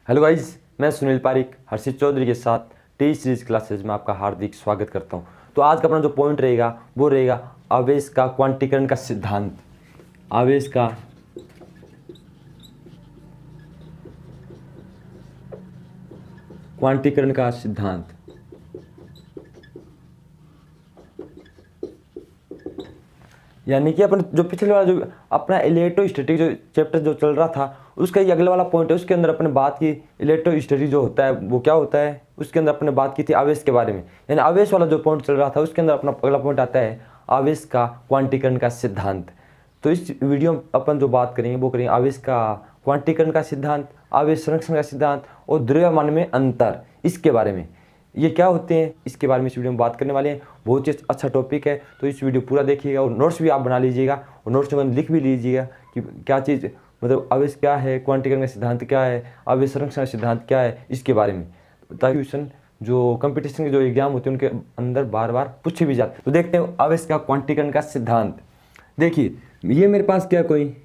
Hello guys, मैं सुनील पारिक हर्षित चौधरी के साथ टी सीरीज क्लासेज में आपका हार्दिक स्वागत करता हूं। तो आज का अपना जो पॉइंट रहेगा वो रहेगा आवेश का क्वांटीकरण का सिद्धांत। आवेश का क्वांटीकरण का सिद्धांत। यानी कि अपन जो पिछले वाला जो अपना इलेक्ट्रोस्टैटिक जो चैप्टर जो चल रहा था उसका ये अगला वाला पॉइंट है। उसके अंदर अपने बात की इलेक्ट्रोस्टैटिक जो होता है वो क्या होता है, उसके अंदर अपने बात की थी आवेश के बारे में। यानी आवेश वाला जो पॉइंट चल रहा था उसके अंदर अपना अगला पॉइंट आता है आवेश का क्वांटीकरण का सिद्धांत। तो इस वीडियो में अपन जो बात करेंगे वो करेंगे आवेश का क्वांटीकरण का सिद्धांत, आवेश संरक्षण का सिद्धांत और द्रव्यमान में अंतर, इसके बारे में। ये क्या होते हैं इसके बारे में इस वीडियो में बात करने वाले हैं। बहुत ही अच्छा टॉपिक है, तो इस वीडियो पूरा देखिएगा और नोट्स भी आप बना लीजिएगा और नोट्स में लिख भी लीजिएगा कि क्या चीज़ मतलब आवेश क्या है, क्वांटीकरण का सिद्धांत क्या है, आवेश संरक्षण का सिद्धांत क्या है, इसके बारे में, ताकि क्वेश्चन जो कंपटीशन के जो एग्जाम होते हैं उनके अंदर बार बार पूछे भी जाते हैं। तो देखते हैं आवेश का क्वांटीकरण का सिद्धांत। देखिए ये मेरे पास क्या है, कोई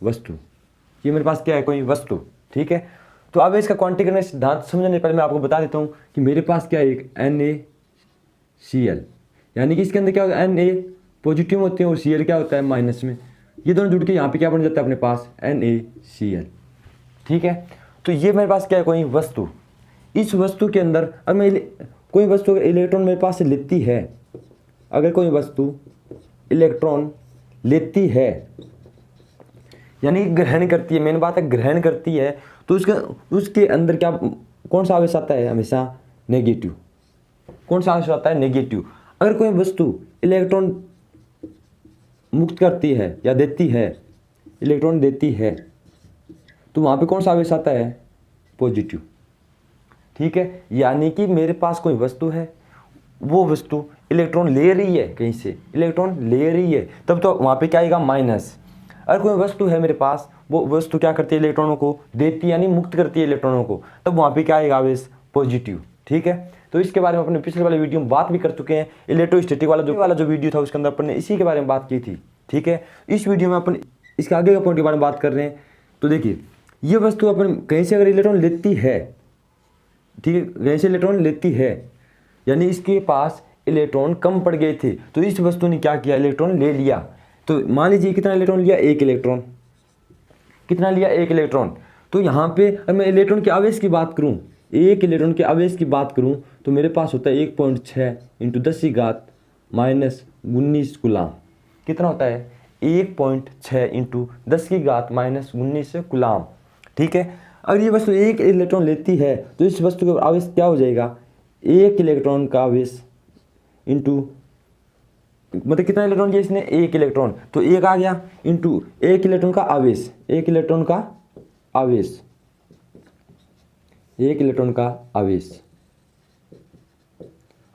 वस्तु, ये मेरे पास क्या है, कोई वस्तु, ठीक है। तो आवेश का क्वांटीकरण का सिद्धांत समझने से पहले मैं आपको बता देता हूँ कि मेरे पास क्या है, एक NaCl, यानी कि इसके अंदर क्या होता है, Na पॉजिटिव होते हैं और Cl क्या होता है माइनस में। ये दोनों जुड़ के यहाँ पे क्या बन जाता है अपने पास NaCl, ठीक है। तो ये मेरे पास क्या है, कोई वस्तु। इस वस्तु के अंदर अब मैं कोई वस्तु अगर इलेक्ट्रॉन मेरे पास से लेती है, अगर कोई वस्तु इलेक्ट्रॉन लेती है यानी ग्रहण करती है, मेन बात है ग्रहण करती है, तो उसके अंदर क्या कौन सा आवेश आता है, हमेशा नेगेटिव। कौन सा आवेश आता है, नेगेटिव। अगर कोई वस्तु इलेक्ट्रॉन मुक्त करती है या देती है, इलेक्ट्रॉन देती है, तो वहाँ पे कौन सा आवेश आता है, पॉजिटिव, ठीक है। यानी कि मेरे पास कोई वस्तु है, वो वस्तु इलेक्ट्रॉन ले रही है, कहीं से इलेक्ट्रॉन ले रही है, तब तो वहाँ पे क्या आएगा, माइनस। अगर कोई वस्तु है मेरे पास, वो वस्तु क्या करती है, इलेक्ट्रॉनों को देती है यानी मुक्त करती है इलेक्ट्रॉनों को, तब वहाँ पे क्या आएगा, आवेश पॉजिटिव, ठीक है। तो इसके बारे में अपने पिछले वाले वीडियो में बात भी कर चुके हैं। इलेक्ट्रोस्टैटिक वाला जो वीडियो था उसके अंदर अपन ने इसी के बारे में बात की थी, ठीक है। इस वीडियो में अपन इसके आगे के पॉइंट के बारे में बात कर रहे हैं। तो देखिए ये वस्तु अपन कहीं से अगर इलेक्ट्रॉन लेती है, ठीक है, कहीं से इलेक्ट्रॉन लेती है यानी इसके पास इलेक्ट्रॉन कम पड़ गए थे, तो इस वस्तु ने क्या किया, इलेक्ट्रॉन ले लिया। तो मान लीजिए कितना इलेक्ट्रॉन लिया, एक इलेक्ट्रॉन। कितना लिया, एक इलेक्ट्रॉन। तो यहाँ पे अगर मैं इलेक्ट्रॉन के आवेश की बात करूँ, एक इलेक्ट्रॉन के आवेश की बात करूँ, तो मेरे पास होता है 1.6 × 10⁻⁻19 कूलाम। कितना होता है, 1.6 × 10⁻⁻19 कूलाम, ठीक है। अगर ये वस्तु एक इलेक्ट्रॉन लेती है तो इस वस्तु का आवेश क्या हो जाएगा, एक इलेक्ट्रॉन का आवेश इंटू, मतलब कितना इलेक्ट्रॉन लिया इसने, एक इलेक्ट्रॉन, तो एक आ गया, इंटू एक इलेक्ट्रॉन का आवेश, एक इलेक्ट्रॉन का आवेश, एक इलेक्ट्रॉन का आवेश।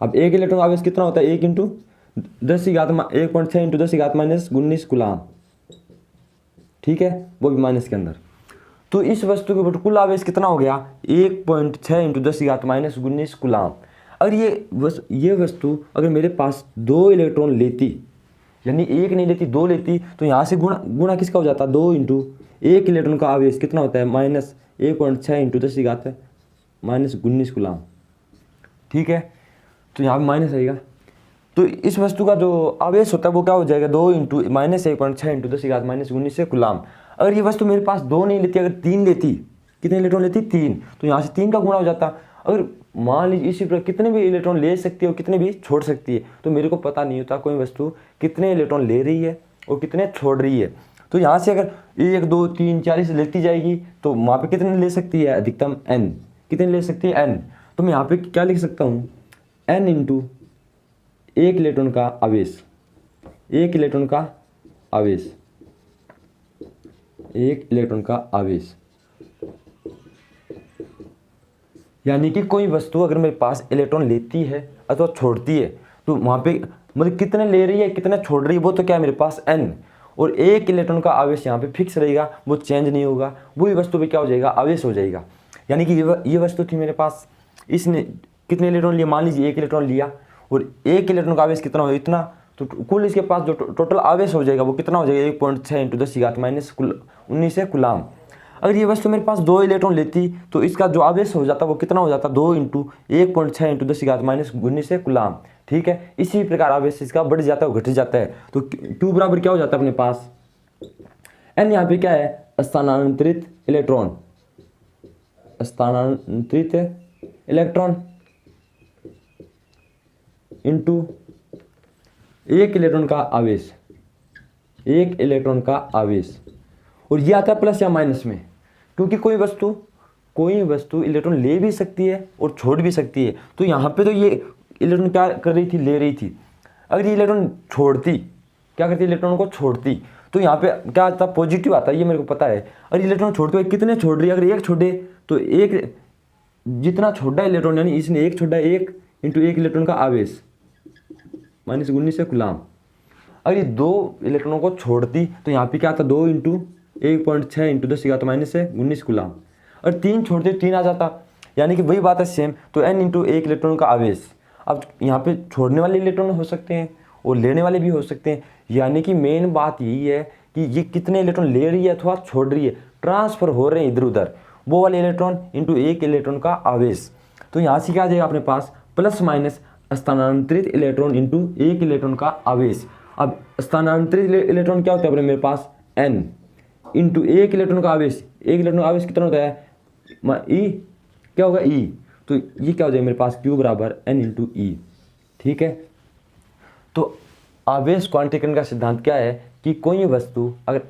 अब एक इलेक्ट्रॉन का आवेश कितना होता है, 1 × 1.6 × 10⁻⁻19 कूलाम, ठीक है, वो भी माइनस के अंदर। तो इस वस्तु के ऊपर कुल आवेश कितना हो गया, 1.6 × 10⁻⁻19 कूलाम। अगर ये वस्तु अगर मेरे पास 2 इलेक्ट्रॉन लेती, यानी एक नहीं लेती 2 लेती, तो यहाँ से गुणा किसका हो जाता, 2 × एक इलेक्ट्रॉन का आवेश कितना होता है, -1.6 × 10⁻⁻19 कूलाम, ठीक है। तो यहाँ पे माइनस आएगा। तो इस वस्तु का जो आवेश होता है वो क्या हो जाएगा, 2 × -1.6 × 10⁻⁻19 कूलाम। अगर ये वस्तु मेरे पास 2 नहीं लेती, अगर 3 लेती, कितने इलेक्ट्रॉन लेती, 3, तो यहाँ से 3 का गुणा हो जाता। अगर मान लीजिए इसी प्रकार कितने भी इलेक्ट्रॉन ले सकती है और कितने भी छोड़ सकती है, तो मेरे को पता नहीं होता कोई वस्तु कितने इलेक्ट्रॉन ले रही है और कितने छोड़ रही है। तो यहाँ से अगर 1 2 3 4 से लेती जाएगी तो वहाँ पे कितने ले सकती है, अधिकतम n, कितने ले सकती है, n। तो मैं यहाँ पे क्या लिख सकता हूँ, n × एक इलेक्ट्रॉन का आवेश, एक इलेक्ट्रॉन का आवेश, एक इलेक्ट्रॉन का आवेश। यानी कि कोई वस्तु अगर मेरे पास इलेक्ट्रॉन लेती है अथवा छोड़ती है, तो वहाँ पे मतलब कितने ले रही है कितने छोड़ रही है, वो तो क्या है मेरे पास n, और एक इलेक्ट्रॉन का आवेश यहाँ पे फिक्स रहेगा, वो चेंज नहीं होगा, वही वस्तु पे क्या हो जाएगा, आवेश हो जाएगा। यानी कि ये वस्तु थी मेरे पास, इसने कितने इलेक्ट्रॉन लिए, मान लीजिए एक इलेक्ट्रॉन लिया और एक इलेक्ट्रॉन का आवेश कितना हो, इतना, तो कुल इसके पास जो टोटल आवेश हो जाएगा वो कितना हो जाएगा, 1.6 × 10⁻⁻19 कूलाम। अगर ये वस्तु मेरे पास 2 इलेक्ट्रॉन लेती तो इसका जो आवेश हो जाता वो कितना हो जाता, 2 इंटू 1.6 इंटू 10⁻19 कूलाम। ठीक है, इसी प्रकार आवेश इसका बढ़ जाता है, घट जाता है। तो Q बराबर क्या हो जाता है अपने पास, N यहाँ पे क्या है, स्थानांतरित इलेक्ट्रॉन, स्थानांतरित इलेक्ट्रॉन इंटू एक इलेक्ट्रॉन का आवेश, एक इलेक्ट्रॉन का आवेश। और ये आता है प्लस या माइनस में, क्योंकि कोई वस्तु इलेक्ट्रॉन ले भी सकती है और छोड़ भी सकती है। तो यहाँ पे तो ये इलेक्ट्रॉन क्या कर रही थी, ले रही थी। अगर ये इलेक्ट्रॉन छोड़ती, क्या करती, इलेक्ट्रॉन को छोड़ती, तो यहाँ पे क्या आता, पॉजिटिव आता है, ये मेरे को पता है। अगर इलेक्ट्रॉन छोड़ते हुए कितने छोड़ रही है, अगर एक छोड़े तो एक, जितना छोड़ा इलेक्ट्रॉन यानी इसने एक छोड़ा, 1 इंटू 1 इलेक्ट्रॉन का आवेश -19 कूलाम। अगर ये 2 इलेक्ट्रॉनों को छोड़ती तो यहाँ पे क्या आता, 2 इंटू 1.6 इंटू 10⁻19 कूलाम। और 3 छोड़ते 3 आ जाता, यानी कि वही बात है सेम। तो n इंटू 1 इलेक्ट्रॉन का आवेश। अब यहाँ पे छोड़ने वाले इलेक्ट्रॉन हो सकते हैं और लेने वाले भी हो सकते हैं, यानी कि मेन बात यही है कि ये कितने इलेक्ट्रॉन ले रही है अथवा छोड़ रही है, ट्रांसफर हो रहे हैं इधर उधर, वो वाले इलेक्ट्रॉन इंटू 1 इलेक्ट्रॉन का आवेश। तो यहाँ से क्या आ जाएगा अपने पास, प्लस माइनस स्थानांतरित इलेक्ट्रॉन इंटू 1 इलेक्ट्रॉन का आवेश। अब स्थानांतरित इलेक्ट्रॉन क्या होता है अपने मेरे पास, n इंटू 1 इलेक्ट्रॉन का आवेश। 1 इलेक्ट्रॉन का आवेश कितना होता है, ई, क्या होगा, ई। तो ये क्या हो जाएगा मेरे पास, Q बराबर n इंटू ई। ठीक है, तो आवेश क्वांटीकरण का सिद्धांत क्या है कि कोई वस्तु अगर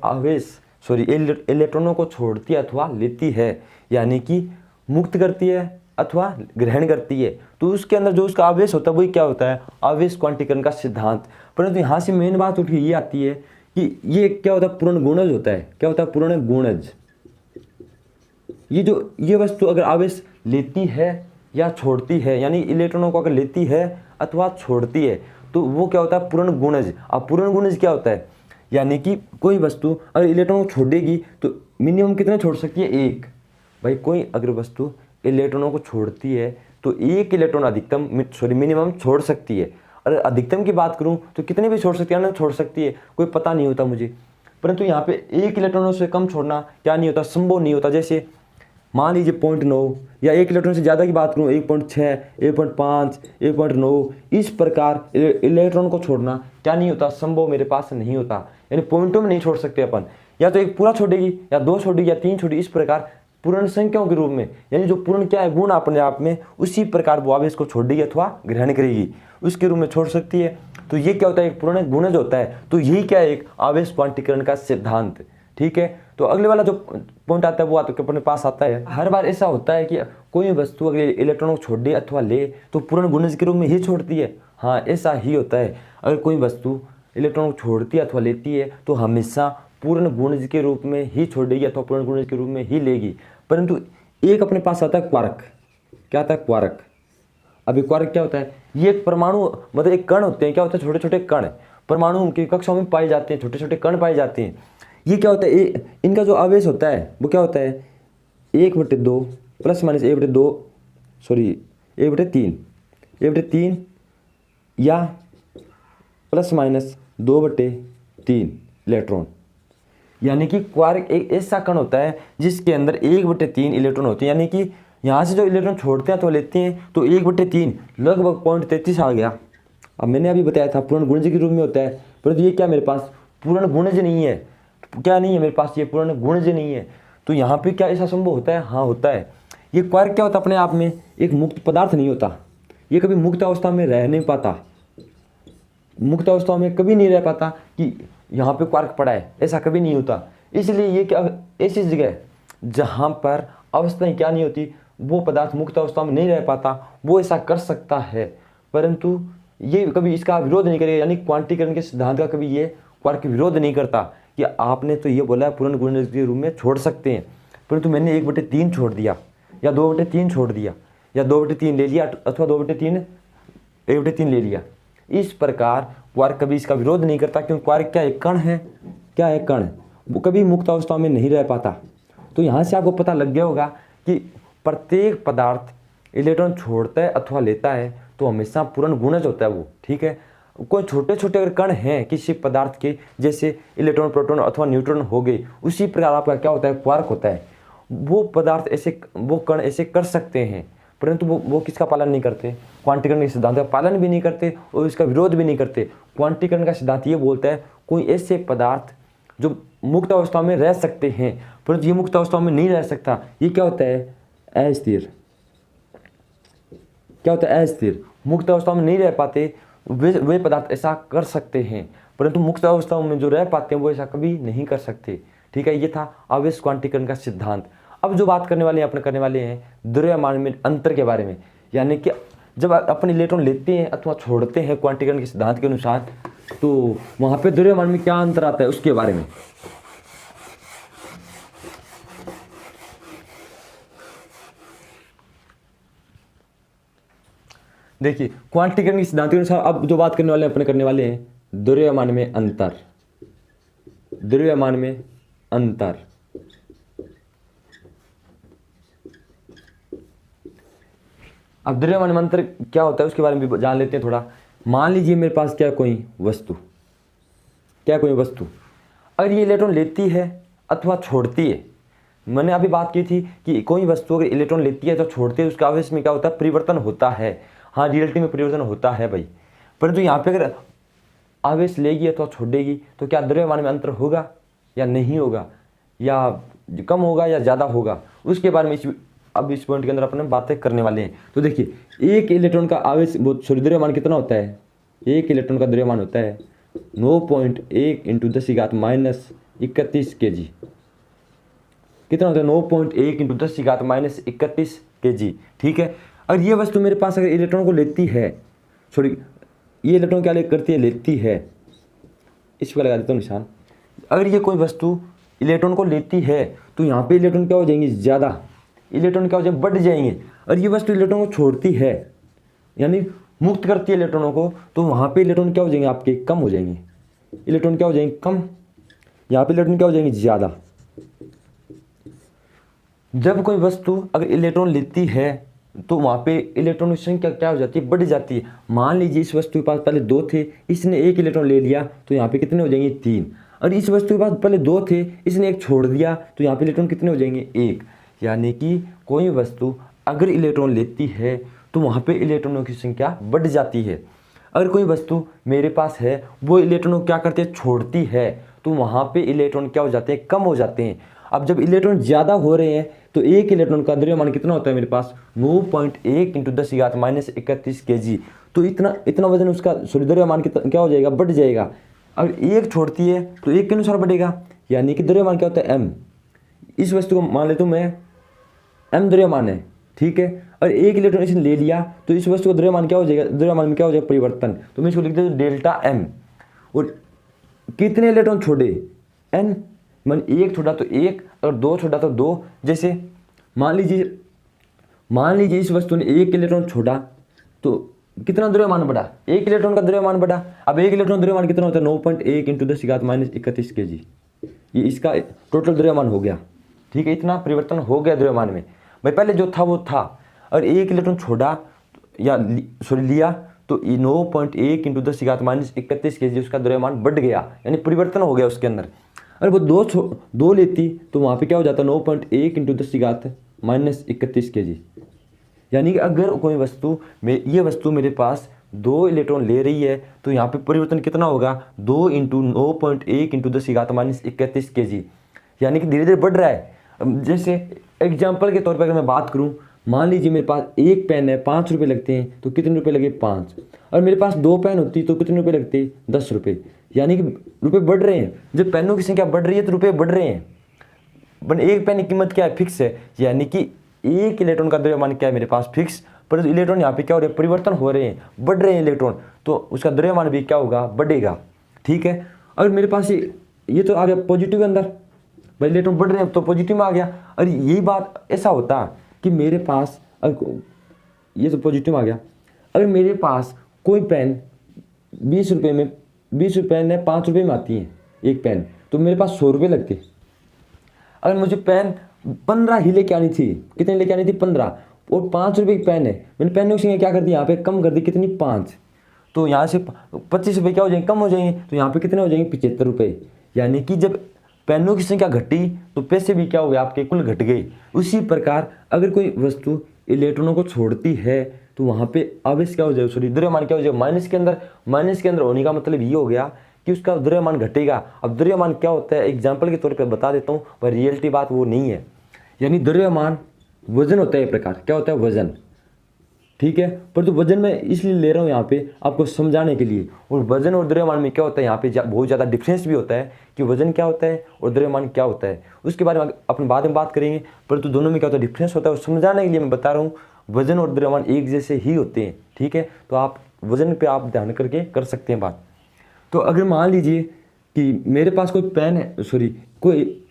इलेक्ट्रॉनों को छोड़ती है अथवा लेती है, यानी कि मुक्त करती है अथवा ग्रहण करती है, तो उसके अंदर जो उसका आवेश होता है वही क्या होता है, आवेश क्वांटीकरण का सिद्धांत। परंतु यहाँ से मेन बात उठी ये आती है कि ये क्या होता है, पूर्ण गुणज होता है। क्या होता है, पूर्ण गुणज। ये वस्तु अगर आवेश लेती है या छोड़ती है, यानी इलेक्ट्रॉनों को अगर लेती है अथवा छोड़ती है, तो वो क्या होता है, पूर्ण गुणज। अब पूर्ण गुणज क्या होता है, यानी कि कोई वस्तु अगर इलेक्ट्रॉन को छोड़ेगी तो मिनिमम कितने छोड़ सकती है, 1। भाई कोई अगर वस्तु इलेक्ट्रॉनों को छोड़ती है तो 1 इलेक्ट्रॉन मिनिमम छोड़ सकती है। अगर अधिकतम की बात करूं तो कितने भी छोड़ सकती है ना, छोड़ सकती है, कोई पता नहीं होता मुझे। परंतु यहाँ पे 1 इलेक्ट्रॉनों से कम छोड़ना क्या नहीं होता, संभव नहीं होता। जैसे मान लीजिए 0.9, या 1 इलेक्ट्रॉन से ज़्यादा की बात करूँ 1.6, 1.5, 1.9, इस प्रकार इलेक्ट्रॉन को छोड़ना क्या नहीं होता, संभव मेरे पास नहीं होता। यानी पॉइंटों में नहीं छोड़ सकते अपन, या तो एक पूरा छोड़ेगी या 2 छोड़ेगी या 3 छोड़ेगी, इस प्रकार पूर्ण संख्याओं के रूप में, यानी जो पूर्ण क्या है, गुण अपने आप में, उसी प्रकार वो आवेश को छोड़ेगी अथवा ग्रहण करेगी, उसके रूप में छोड़ सकती है। तो ये क्या होता है, एक पूर्ण गुणज होता है। तो यही क्या है, एक आवेश क्वांटीकरण का सिद्धांत। ठीक है, तो अगले वाला जो पॉइंट आता है वो अपने पास आता है। हर बार ऐसा होता है कि कोई वस्तु अगर इलेक्ट्रॉन को छोड़ दे अथवा ले तो पूर्ण गुणज के रूप में ही छोड़ती है। हाँ, ऐसा ही होता है। अगर कोई वस्तु इलेक्ट्रॉन को छोड़ती है अथवा लेती है तो हमेशा पूर्ण गुणज के रूप में ही छोड़ेगी अथवा पूर्ण गुणज के रूप में ही लेगी। परंतु एक अपने पास आता है क्वार्क। क्या आता है, क्वार्क। अभी क्वार्क क्या होता है, ये एक परमाणु, मतलब एक कण होते हैं। क्या होता है, छोटे छोटे कण, परमाणु उनकी कक्षाओं में पाए जाते हैं, छोटे छोटे कण पाए जाते हैं। ये क्या होता है, इनका जो आवेश होता है वो क्या होता है, 1/2 प्लस माइनस 1/2, सॉरी 1/3 या प्लस माइनस 2/3 इलेक्ट्रॉन। यानी कि क्वार्क एक ऐसा कण होता है जिसके अंदर 1/3 इलेक्ट्रॉन होते हैं। यानी कि यहाँ से जो इलेक्ट्रॉन छोड़ते हैं तो लेते हैं, तो 1/3 लगभग 0.33 आ गया। अब मैंने अभी बताया था पूर्ण गुणज के रूप में होता है, परंतु ये क्या मेरे पास पूर्ण गुणज नहीं है। क्या नहीं है मेरे पास, ये पूर्ण गुणज नहीं है। तो यहाँ पे क्या ऐसा संभव होता है, हाँ होता है। ये क्वार्क क्या होता है, अपने आप में एक मुक्त पदार्थ नहीं होता। ये कभी मुक्त अवस्था में रह नहीं पाता, मुक्त अवस्था में कभी नहीं रह पाता कि यहाँ पे क्वार्क पड़ा है, ऐसा कभी नहीं होता। इसलिए ये क्या, ऐसी जगह जहाँ पर अवस्थाएं क्या नहीं होती, वो पदार्थ मुक्त अवस्था में नहीं रह पाता, वो ऐसा कर सकता है, परंतु ये कभी इसका विरोध नहीं करेगा। यानी क्वांटीकरण के सिद्धांत का कभी ये क्वार्क विरोध नहीं करता कि आपने तो ये बोला है पूर्ण गुणज के रूप में छोड़ सकते हैं, परंतु मैंने 1/3 छोड़ दिया या 2/3 छोड़ दिया या 2/3 ले लिया अथवा 1/3 ले लिया। इस प्रकार क्वार्क कभी इसका विरोध नहीं करता, क्योंकि क्वार्क क्या एक कण है, क्या है, कण। वो कभी मुक्त अवस्था में नहीं रह पाता। तो यहाँ से आपको पता लग गया होगा कि प्रत्येक पदार्थ इलेक्ट्रॉन छोड़ता है अथवा लेता है तो हमेशा पूर्ण गुणज होता है वो। ठीक है, कोई छोटे छोटे अगर कण हैं किसी पदार्थ के, जैसे इलेक्ट्रॉन, प्रोटॉन अथवा न्यूट्रॉन हो गए, उसी प्रकार आपका क्या होता है, क्वार्क होता है। वो पदार्थ ऐसे, वो कण ऐसे कर सकते हैं, परंतु वो किसका पालन नहीं करते, क्वांटीकरण के सिद्धांत का पालन भी नहीं करते और इसका विरोध भी नहीं करते। क्वांटीकरण का सिद्धांत ये बोलता है कोई ऐसे पदार्थ जो मुक्त अवस्था में रह सकते हैं, परंतु ये मुक्त अवस्था में नहीं रह सकता, ये क्या होता है, अस्थिर। क्या होता है, अस्थिर। मुक्त अवस्था में नहीं रह पाते वे पदार्थ ऐसा कर सकते हैं, परंतु मुक्त अवस्था में जो रह पाते हैं वो ऐसा कभी नहीं कर सकते। ठीक है, ये था आवेश क्वांटीकरण का सिद्धांत। अब जो बात करने वाले हैं, अपने करने वाले हैं द्रव्यमान में अंतर के बारे में, यानी कि जब अपन इलेक्ट्रॉन लेते हैं अथवा छोड़ते हैं क्वांटीकरण के सिद्धांत के अनुसार, तो वहां पे द्रव्यमान में क्या अंतर आता है उसके बारे में। देखिए, क्वांटीकरण के सिद्धांत के अनुसार अब जो बात करने वाले हैं, अपने करने वाले हैं द्रव्यमान में अंतर। द्रव्यमान में अंतर, अब द्रव्यमान में अंतर क्या होता है उसके बारे में भी जान लेते हैं थोड़ा। मान लीजिए मेरे पास क्या कोई वस्तु, क्या कोई वस्तु अगर ये इलेक्ट्रॉन लेती है अथवा छोड़ती है, मैंने अभी बात की थी कि कोई वस्तु अगर इलेक्ट्रॉन लेती है तो छोड़ती है, उसका आवेश में क्या होता है, परिवर्तन होता है। हाँ, रियलिटी में परिवर्तन होता है भाई, परंतु यहाँ पे अगर आवेश लेगी अथवा छोड़ेगी तो क्या द्रव्यमान में अंतर होगा या नहीं होगा, या कम होगा या ज़्यादा होगा, उसके बारे में अब इस पॉइंट के अंदर अपन बातें करने वाले हैं। तो देखिए, एक इलेक्ट्रॉन का आवेश द्रव्यमान कितना होता है, एक इलेक्ट्रॉन का द्रव्यमान होता है 9.1 × 10⁻31 kg। कितना होता है, 9.1 × 10⁻31 kg। ठीक है, अगर ये वस्तु मेरे पास अगर इलेक्ट्रॉन को लेती है, सॉरी ये इलेक्ट्रॉन क्या करती है, लेती है, इस पर लगा देता हूँ निशान। अगर ये कोई वस्तु इलेक्ट्रॉन को लेती है तो यहाँ पे इलेक्ट्रॉन क्या हो जाएंगे, ज़्यादा इलेक्ट्रॉन क्या हो जाएंगे, बढ़ जाएंगे। और ये वस्तु इलेक्ट्रॉन को छोड़ती है, यानी मुक्त करती है इलेक्ट्रॉनों को, तो वहाँ पे इलेक्ट्रॉन क्या हो जाएंगे, आपके कम हो जाएंगे। इलेक्ट्रॉन क्या हो जाएंगे, कम। यहाँ पे इलेक्ट्रॉन क्या हो जाएंगे, ज़्यादा। जब कोई वस्तु अगर इलेक्ट्रॉन लेती है तो वहाँ पे इलेक्ट्रॉन की संख्या क्या हो जाती है, बढ़ जाती है। मान लीजिए इस वस्तु के पास पहले 2 थे, इसने एक इलेक्ट्रॉन ले लिया तो यहाँ पे कितने हो जाएंगे, 3। और इस वस्तु के पास पहले 2 थे, इसने एक छोड़ दिया तो यहाँ पे इलेक्ट्रॉन कितने हो जाएंगे, 1। यानी कि कोई वस्तु अगर इलेक्ट्रॉन लेती है तो वहाँ पे इलेक्ट्रॉनों की संख्या बढ़ जाती है। अगर कोई वस्तु मेरे पास है वो इलेक्ट्रॉनों क्या करती है, छोड़ती है, तो वहाँ पे इलेक्ट्रॉन क्या हो जाते हैं, कम हो जाते हैं। अब जब इलेक्ट्रॉन ज़्यादा हो रहे हैं तो एक इलेक्ट्रॉन का द्रव्यमान कितना होता है मेरे पास, 9.1 × 10⁻31 kg। तो इतना वजन उसका द्रव्यमान क्या हो जाएगा, बढ़ जाएगा। अगर एक छोड़ती है तो एक के अनुसार बढ़ेगा, यानी कि द्रव्यमान क्या होता है, m। इस वस्तु को मान लेता हूँ मैं m द्रव्यमान है, ठीक है। और एक इलेक्ट्रॉन इसने ले लिया तो इस वस्तु का द्रव्यमान क्या हो जाएगा, द्रव्यमान में क्या हो जाएगा, परिवर्तन। तो मैं इसको लिख देता हूँ डेल्टा m। और कितने इलेक्ट्रॉन छोड़े, n, मान एक छोड़ा तो एक और 2 छोड़ा तो 2। जैसे मान लीजिए इस वस्तु ने एक इलेक्ट्रॉन छोड़ा तो कितना द्रव्यमान बढ़ा, एक इलेक्ट्रॉन का द्रव्यमान बढ़ा। अब एक इलेक्ट्रॉन द्रव्यमान कितना होता है, 9.1 × 10⁻31 kg। ये इसका टोटल द्रव्यमान हो गया, ठीक है। इतना परिवर्तन हो गया द्रव्यमान में भाई, पहले जो था वो था। और एक इलेक्ट्रॉन छोड़ा या लिया तो 9.1 × 10⁻31 kg उसका द्रव्यमान बढ़ गया, यानी परिवर्तन हो गया उसके अंदर। अगर वो 2 लेती तो वहाँ पे क्या हो जाता, 9.1 × 10⁻31 kg। यानी कि अगर कोई वस्तु ये वस्तु मेरे पास 2 इलेक्ट्रॉन ले रही है तो यहाँ पे परिवर्तन कितना होगा, 2 × 9.1 × 10⁻31 kg, यानी कि धीरे धीरे बढ़ रहा है। जैसे एग्जाम्पल के तौर पर अगर मैं बात करूँ, मान लीजिए मेरे पास एक पेन है, 5 रुपये लगते हैं, तो कितने रुपये लगे, 5। और मेरे पास 2 पेन होती तो कितने रुपये लगते, 10 रुपये। यानी कि रुपये बढ़ रहे हैं, जब पेनों की संख्या बढ़ रही है तो रुपये बढ़ रहे हैं। बट एक पेन की कीमत क्या है, फिक्स है। यानी कि एक इलेक्ट्रॉन का द्रव्यमान क्या है मेरे पास, फिक्स। परंतु इलेक्ट्रॉन यहाँ पे क्या हो रहे हैं, परिवर्तन हो रहे हैं, बढ़ रहे हैं इलेक्ट्रॉन, तो उसका द्रव्यमान भी क्या होगा, बढ़ेगा, ठीक है। अगर मेरे पास ये तो आ गया पॉजिटिव के अंदर, भाई इलेक्ट्रॉन बढ़ रहे हैं तो पॉजिटिव में आ गया। और यही बात ऐसा होता कि मेरे पास ये तो पॉजिटिव आ गया। अगर मेरे पास कोई पेन 20 रुपये में, 20 पेन है 5 रुपये में आती है एक पेन, तो मेरे पास 100 रुपये लगते। अगर मुझे पेन 15 ही लेके आनी थी, कितनी लेके आनी थी, 15, और 5 रुपये की पेन है, मैंने पेन की संख्या क्या कर दी, यहाँ पे कम कर दी, कितनी, 5। तो यहाँ से 25 रुपये क्या हो जाएंगे, कम हो जाएंगे, तो यहाँ पे कितने हो जाएंगे, 75 रुपये। यानी कि जब पेनों की संख्या घटी तो पैसे भी क्या हो गए आपके कुल घट गए। उसी प्रकार अगर कोई वस्तु इलेक्ट्रॉनों को छोड़ती है तो वहाँ पे आवेश क्या हो जाएगा, सॉरी द्रव्यमान क्या हो जाएगा माइनस के अंदर। माइनस के अंदर होने का मतलब ये हो गया कि उसका द्रव्यमान घटेगा। अब द्रव्यमान क्या होता है एग्जाम्पल के तौर पर बता देता हूँ, पर रियलिटी बात वो नहीं है। यानी द्रव्यमान वजन होता है, एक प्रकार क्या होता है वजन, ठीक है। पर तो वजन मैं इसलिए ले रहा हूँ यहाँ पे आपको समझाने के लिए। और वजन और द्रव्यमान में क्या होता है यहाँ पे बहुत ज़्यादा डिफरेंस भी होता है कि वजन क्या होता है और द्रव्यमान क्या होता है, उसके बारे में अपन बाद में बात करेंगे। परंतु दोनों में क्या होता है डिफरेंस होता है, और समझाने के लिए मैं बता रहा हूँ वजन और द्रव्यमान एक जैसे ही होते हैं, ठीक है। तो आप वजन पर आप ध्यान करके कर सकते हैं बात। तो अगर मान लीजिए कि मेरे पास कोई पेन है, सॉरी कोई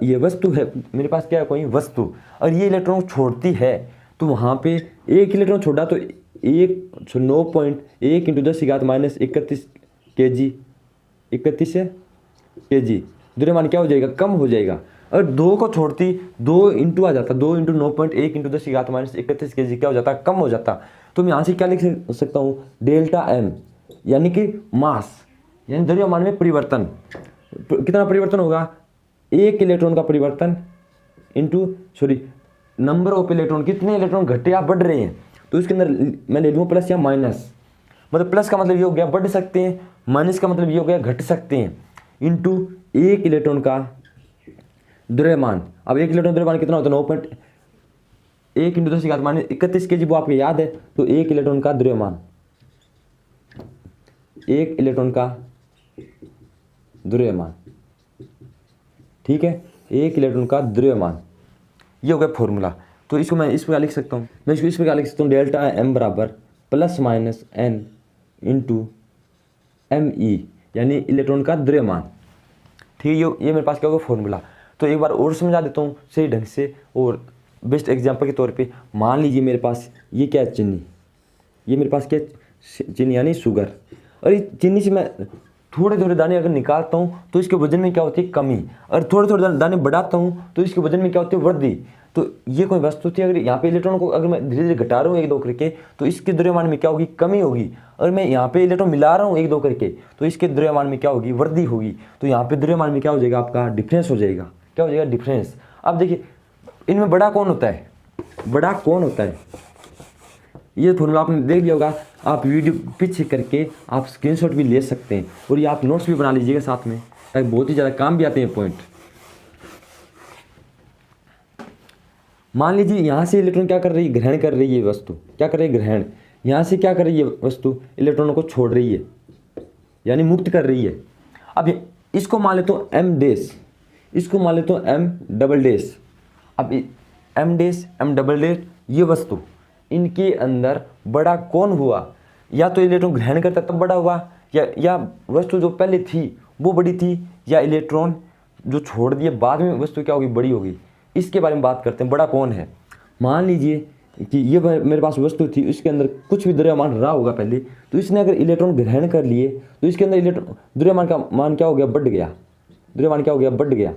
ये वस्तु है, मेरे पास क्या है कोई वस्तु, और ये इलेक्ट्रॉन छोड़ती है तो वहाँ पे एक इलेक्ट्रॉन छोड़ा तो 9.1 इंटू 10⁻31 kg द्रव्यमान क्या हो जाएगा कम हो जाएगा। और 2 को छोड़ती 2 इंटू आ जाता, 2 इंटू 9.1 इंटू 10⁻31 kg क्या हो जाता कम हो जाता। तो मैं यहाँ से क्या लिख सकता हूँ डेल्टा एम, यानी कि मास यानी द्रव्यमान में परिवर्तन। कितना परिवर्तन होगा, एक इलेक्ट्रॉन का परिवर्तन into sorry number of electron, कितने इलेक्ट्रॉन घटे या बढ़ रहे हैं। तो इसके अंदर मैं ले लूँ प्लस या माइनस, मतलब प्लस का मतलब ये हो गया बढ़ सकते हैं, माइनस का मतलब ये हो गया घट सकते हैं, इंटू एक इलेक्ट्रॉन का द्रव्यमान। अब एक इलेक्ट्रॉन द्रव्यमान कितना होता है 9.1 इंटू 10⁻31 kg, वो आपको याद है। तो एक इलेक्ट्रॉन का द्रव्यमान, एक इलेक्ट्रॉन का द्रव्यमान, ठीक है, एक इलेक्ट्रॉन का द्रव्यमान, ये हो गया फॉर्मूला। तो इसको मैं इस प्रकार लिख सकता हूँ, मैं इसको इस प्रकार लिख सकता हूँ डेल्टा एम बराबर plus minus N into M E, यानी इलेक्ट्रॉन का द्रव्यमान, ठीक है। ये मेरे पास क्या होगा फॉर्मूला। तो एक बार और समझा देता हूँ सही ढंग से, और बेस्ट एग्जांपल के तौर पे मान लीजिए मेरे पास ये क्या है चीनी, ये मेरे पास क्या चीनी यानी शुगर, और इस चीनी से मैं थोड़े थोड़े दाने अगर निकालता हूँ तो इसके वजन में क्या होती है कमी, और थोड़े थोड़े दाने बढ़ाता हूँ तो इसके वजन में क्या होती है वृद्धि। तो ये कोई वस्तु थी, अगर यहाँ पे इलेक्ट्रॉन को अगर मैं धीरे धीरे घटा रहा हूँ एक दो करके तो इसके द्रव्यमान में क्या होगी कमी होगी। और मैं यहाँ पे इलेक्ट्रॉन मिला रहा हूँ एक दो करके तो इसके द्रव्यमान में क्या होगी वृद्धि होगी। तो यहाँ पे द्रव्यमान में क्या हो जाएगा आपका डिफरेंस हो जाएगा, क्या हो जाएगा डिफरेंस। अब देखिए इनमें बड़ा कौन होता है, बड़ा कौन होता है, ये फॉर्मूला आपने देख लिया होगा। आप वीडियो पीछे करके आप स्क्रीनशॉट भी ले सकते हैं, और ये आप नोट्स भी बना लीजिएगा साथ में, ताकि बहुत ही ज़्यादा काम भी आते हैं पॉइंट। मान लीजिए यहाँ से इलेक्ट्रॉन क्या कर रही है, ग्रहण कर रही है वस्तु, क्या कर रही है ग्रहण। यहाँ से क्या कर रही है वस्तु, इलेक्ट्रॉनों को छोड़ रही है, यानी मुक्त कर रही है। अब इसको मान लेता हूँ एम डैश, इसको मान लेता हूँ एम डबल डैश। अब M dash M double dash ये वस्तु, इनके अंदर बड़ा कौन हुआ, या तो इलेक्ट्रॉन ग्रहण करता तब बड़ा हुआ, या वस्तु जो पहले थी वो बड़ी थी, या इलेक्ट्रॉन जो छोड़ दिए बाद में वस्तु क्या होगी बड़ी होगी। इसके बारे में बात करते हैं, बड़ा कौन है। मान लीजिए कि ये मेरे पास वस्तु थी, इसके अंदर कुछ भी द्रव्यमान रहा होगा पहले, तो इसने अगर इलेक्ट्रॉन ग्रहण कर लिए तो इसके अंदर इलेक्ट्रॉन द्रव्यमान का मान क्या हो गया बढ़ गया, द्रव्यमान क्या हो गया बढ़ गया।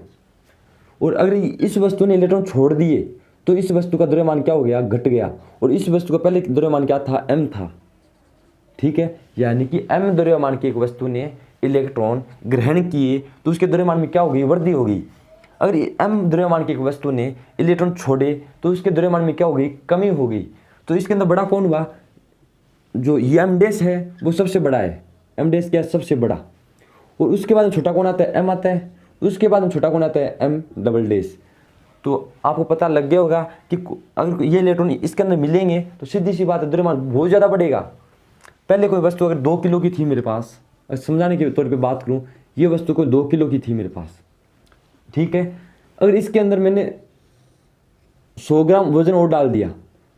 और अगर इस वस्तु ने इलेक्ट्रॉन छोड़ दिए तो इस वस्तु का द्रव्यमान क्या हो गया घट गया, और इस वस्तु का पहले द्रव्यमान क्या था एम था, ठीक है। यानी कि एम द्रव्यमान की एक वस्तु ने इलेक्ट्रॉन ग्रहण किए तो उसके द्रव्यमान में क्या होगी वृद्धि होगी। अगर एम द्रव्यमान की एक वस्तु ने इलेक्ट्रॉन छोड़े तो उसके द्रव्यमान में क्या होगी कमी होगी। तो इसके अंदर बड़ा कौन हुआ, जो ये एम डैश है वो सबसे बड़ा है, एम डैश क्या है सबसे बड़ा। और उसके बाद छोटा कौन आता है एम आता है, उसके बाद छोटा कौन आता है एम डबल डैश। तो आपको पता लग गया होगा कि अगर ये इलेक्ट्रॉन इसके अंदर मिलेंगे तो सीधी सी बात है द्रव्यमान बहुत ज़्यादा बढ़ेगा। पहले कोई वस्तु अगर 2 किलो की थी मेरे पास, अगर समझाने के तौर पे बात करूं, ये वस्तु कोई 2 किलो की थी मेरे पास, ठीक है। अगर इसके अंदर मैंने 100 ग्राम वजन और डाल दिया,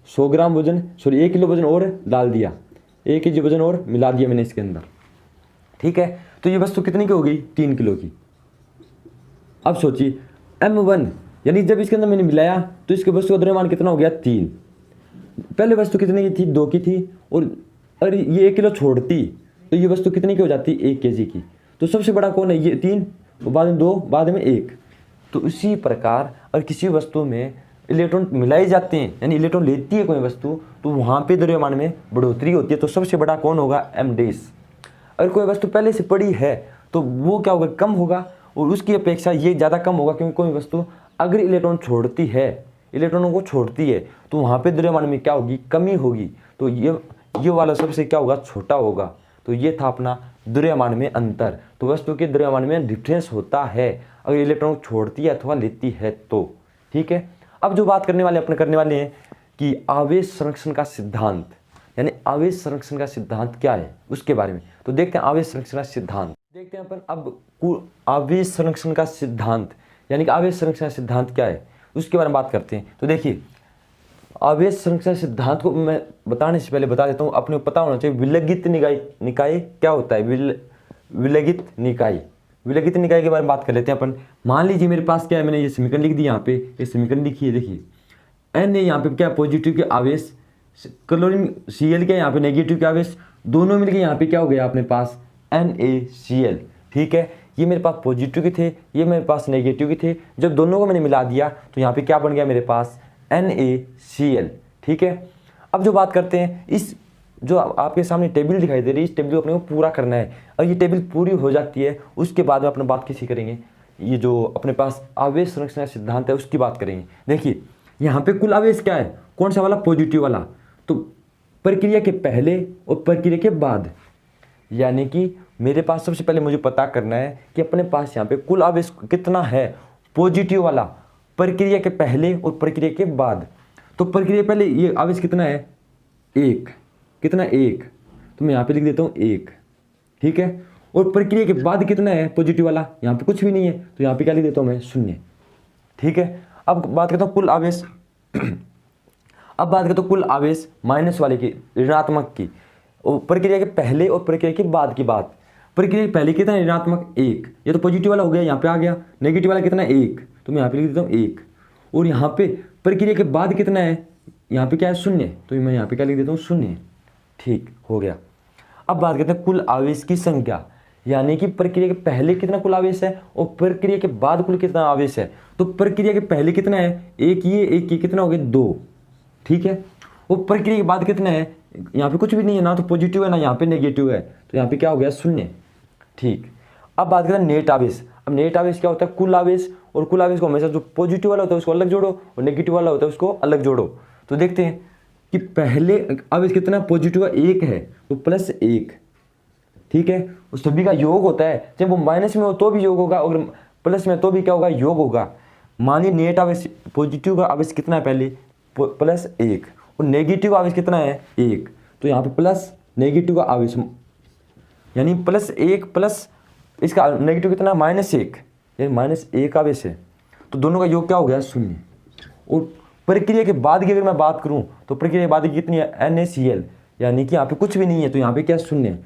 100 ग्राम वजन सॉरी 1 किलो वजन और डाल दिया, 1 kg वजन और मिला दिया मैंने इसके अंदर, ठीक है। तो ये वस्तु कितनी की हो गई 3 किलो की। अब सोचिए M1 यानी जब इसके अंदर मैंने मिलाया तो इसके वस्तु का द्रव्यमान कितना हो गया 3। पहले वस्तु कितने की थी 2 की थी, और ये 1 किलो छोड़ती तो ये वस्तु कितने की हो जाती 1 kg की। तो सबसे बड़ा कौन है ये 3, बाद में 2, बाद में 1। तो इसी प्रकार अगर किसी वस्तु में इलेक्ट्रॉन मिलाए जाते हैं यानी इलेक्ट्रॉन लेती है कोई वस्तु तो वहाँ पे द्रव्यमान में बढ़ोतरी होती है। तो सबसे बड़ा कौन होगा एम डैश। अगर कोई वस्तु पहले से पड़ी है तो वो क्या होगा कम होगा, और उसकी अपेक्षा ये ज़्यादा कम होगा, क्योंकि कोई वस्तु अगर इलेक्ट्रॉन छोड़ती है, इलेक्ट्रॉनों को छोड़ती है, तो वहाँ पे द्रव्यमान में क्या होगी, कमी होगी। तो ये वाला सबसे क्या होगा, छोटा होगा। तो ये था अपना द्रव्यमान में अंतर। तो वस्तु के द्रव्यमान में डिफरेंस होता है अगर इलेक्ट्रॉन छोड़ती है अथवा लेती है तो। ठीक है, अब जो बात करने वाले हैं कि आवेश संरक्षण का सिद्धांत, यानी आवेश संरक्षण का सिद्धांत क्या है उसके बारे में। तो देखते हैं आवेश संरक्षण का सिद्धांत, देखते हैं अपन अब आवेश संरक्षण का सिद्धांत, यानी कि आवेश संरक्षण का सिद्धांत क्या है उसके बारे में बात करते हैं। तो देखिए, आवेश संरक्षण सिद्धांत को मैं बताने से पहले बता देता हूँ, अपने को पता होना चाहिए विलगित निकाय क्या होता है। विलगित निकाय के बारे में बात कर लेते हैं अपन। मान लीजिए मेरे पास क्या है, मैंने ये समीकरण लिख दिया, यहाँ पे ये समीकरण लिखी है, देखिए एन ए यहाँ पे क्या पॉजिटिव के आवेश, क्लोरीन Cl क्या यहाँ पे नेगेटिव के आवेश, दोनों मिलके यहाँ पे क्या हो गया अपने पास NaCl। ठीक है, ये मेरे पास पॉजिटिव के थे, ये मेरे पास नेगेटिव के थे, जब दोनों को मैंने मिला दिया तो यहाँ पे क्या बन गया मेरे पास NaCl। ठीक है, अब जो बात करते हैं, इस जो आपके सामने टेबल दिखाई दे रही है, इस टेबल को अपने को पूरा करना है। और ये टेबल पूरी हो जाती है उसके बाद में अपना बात किसी करेंगे, ये जो अपने पास आवेश संरक्षण का सिद्धांत है उसकी बात करेंगे। देखिए यहाँ पे कुल आवेश क्या है, कौन सा वाला, पॉजिटिव वाला। तो प्रक्रिया के पहले और प्रक्रिया के बाद, यानी कि मेरे पास सबसे पहले मुझे पता करना है कि अपने पास यहाँ पे कुल आवेश कितना है, पॉजिटिव वाला, प्रक्रिया के पहले और प्रक्रिया के बाद। तो प्रक्रिया पहले ये आवेश कितना है, एक, कितना, एक, तो मैं यहाँ पे लिख देता हूँ एक। ठीक है, और प्रक्रिया के बाद कितना है पॉजिटिव वाला, यहाँ पे कुछ भी नहीं है, तो यहाँ पे क्या लिख देता हूँ मैं, शून्य। ठीक है, अब बात करता हूँ कुल आवेश अब बात करता हूँ कुल आवेश माइनस वाले की, ऋणात्मक की, और प्रक्रिया के पहले और प्रक्रिया के बाद की बात। प्रक्रिया के पहले कितना, ऋणात्मक एक, ये तो पॉजिटिव वाला हो गया, यहाँ पे आ गया। नेगेटिव वाला कितना, एक, तो मैं यहाँ पे लिख देता हूँ एक। और यहाँ पे प्रक्रिया के बाद कितना है, यहाँ पे क्या है, शून्य, तो मैं यहाँ पे क्या लिख देता हूँ, शून्य। ठीक हो गया। अब बात करते हैं कुल आवेश की संख्या, यानी कि प्रक्रिया के पहले कितना कुल आवेश है और प्रक्रिया के बाद कुल कितना आवेश है। तो प्रक्रिया के पहले कितना है, एक, ये कितना हो गया, दो। ठीक है, और प्रक्रिया के बाद कितना है, यहाँ पे कुछ भी नहीं है, ना तो पॉजिटिव है ना यहाँ पे नेगेटिव है, तो यहाँ पे क्या हो गया, शून्य। ठीक, अब बात करते हैं नेट आवेश। अब नेट आवेश क्या होता है, कुल आवेश, और कुल आवेश को हमेशा जो पॉजिटिव वाला होता है उसको अलग जोड़ो और नेगेटिव वाला होता है उसको अलग जोड़ो। तो देखते हैं कि पहले आवेश कितना, पॉजिटिव का एक है तो प्लस एक। ठीक है, उस सभी का योग होता है, जब वो माइनस में हो तो भी योग होगा और प्लस में तो भी क्या होगा, योग होगा। मानिए नेट आवेश, पॉजिटिव का आवेश कितना है पहले, प्लस एक, और नेगेटिव आवेश कितना है, एक, तो यहाँ पे प्लस नेगेटिव का आवेश, यानी प्लस एक प्लस इसका नेगेटिव कितना, माइनस एक, यानी माइनस एक आवेश है, तो दोनों का योग क्या हो गया, शून्य। और प्रक्रिया के बाद की अगर मैं बात करूं तो प्रक्रिया के बाद की कितनी है, NaCl, यानी कि यहाँ पे कुछ भी नहीं है, तो यहाँ पे क्या, शून्य।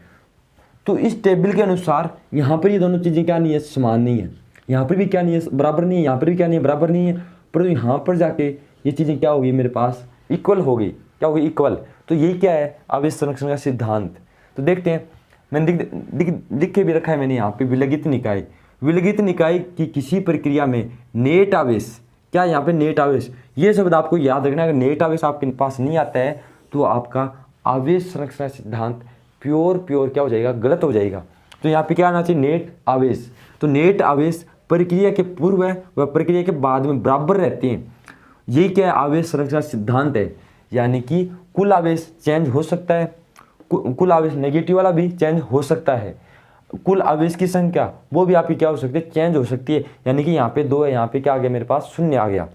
तो इस टेबल के अनुसार यहाँ पर ये दोनों चीज़ें क्या नहीं है, समान नहीं है, यहाँ पर भी क्या नहीं है, बराबर नहीं है, यहाँ पर भी क्या नहीं है, बराबर नहीं है, परंतु यहाँ पर जाके ये चीज़ें क्या होगी, मेरे पास इक्वल हो गई, क्या होगी, इक्वल। तो यही क्या है, आवेश संरक्षण का सिद्धांत। तो देखते हैं, मैंने लिख के भी रखा है मैंने यहाँ पे, विलगित निकाय। विलगित निकाय की किसी प्रक्रिया में नेट आवेश, क्या यहाँ पे नेट आवेश, ये शब्द आपको याद रखना है। अगर नेट आवेश आपके पास नहीं आता है तो आपका आवेश संरक्षण सिद्धांत प्योर क्या हो जाएगा, गलत हो जाएगा। तो यहाँ पे क्या आना चाहिए, नेट आवेश। तो नेट आवेश प्रक्रिया के पूर्व व प्रक्रिया के बाद में बराबर रहते हैं, यही क्या है, आवेश संरक्षण सिद्धांत है। यानी कि कुल आवेश चेंज हो सकता है, कुल आवेश नेगेटिव वाला भी चेंज हो सकता है, कुल आवेश की संख्या वो भी आपकी क्या हो सकती है, चेंज हो सकती है। यानी कि यहाँ पे दो है, यहाँ पे क्या आ गया, मेरे पास शून्य आ गया।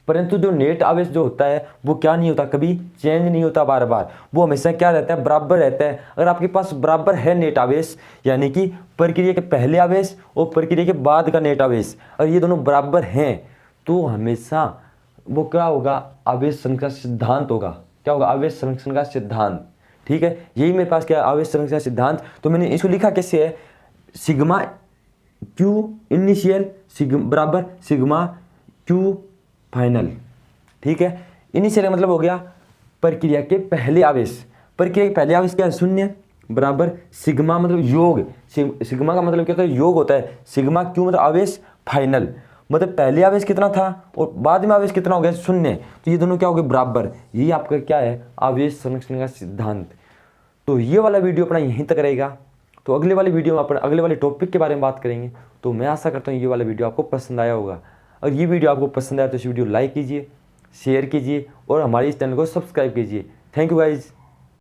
परंतु जो नेट आवेश जो होता है वो क्या नहीं होता, कभी चेंज नहीं होता बार बार, वो हमेशा क्या रहता है, बराबर रहता है। अगर आपके पास बराबर है नेट आवेश, यानी कि प्रक्रिया के पहले आवेश और प्रक्रिया के बाद का नेट आवेश, अगर ये दोनों बराबर हैं तो हमेशा वो क्या होगा, आवेश संरक्षण सिद्धांत होगा। क्या होगा, आवेश संरक्षण का सिद्धांत। ठीक है, यही मेरे पास क्या, आवेश संरक्षण सिद्धांत। तो मैंने इसको लिखा कैसे है, सिग्मा क्यू इनिशियल बराबर सिग्मा क्यू फाइनल। ठीक है, इनिशियल का मतलब हो गया प्रक्रिया के पहले आवेश, प्रक्रिया के पहले आवेश क्या है, शून्य, बराबर सिग्मा मतलब योग, सिग्मा का मतलब क्या होता है, योग होता है। सिग्मा क्यू मतलब आवेश, फाइनल मतलब पहले आवेश कितना था और बाद में आवेश कितना हो गया, शून्य। तो ये दोनों क्या हो गए, बराबर। यही आपका क्या है, आवेश संरक्षण का सिद्धांत। तो ये वाला वीडियो अपना यहीं तक रहेगा। तो अगले वाले वीडियो में अपन अगले वाले टॉपिक के बारे में बात करेंगे। तो मैं आशा करता हूँ ये वाला वीडियो आपको पसंद आया होगा। अगर ये वीडियो आपको पसंद आया तो इस वीडियो लाइक कीजिए, शेयर कीजिए और हमारे इस चैनल को सब्सक्राइब कीजिए। Thank you guys.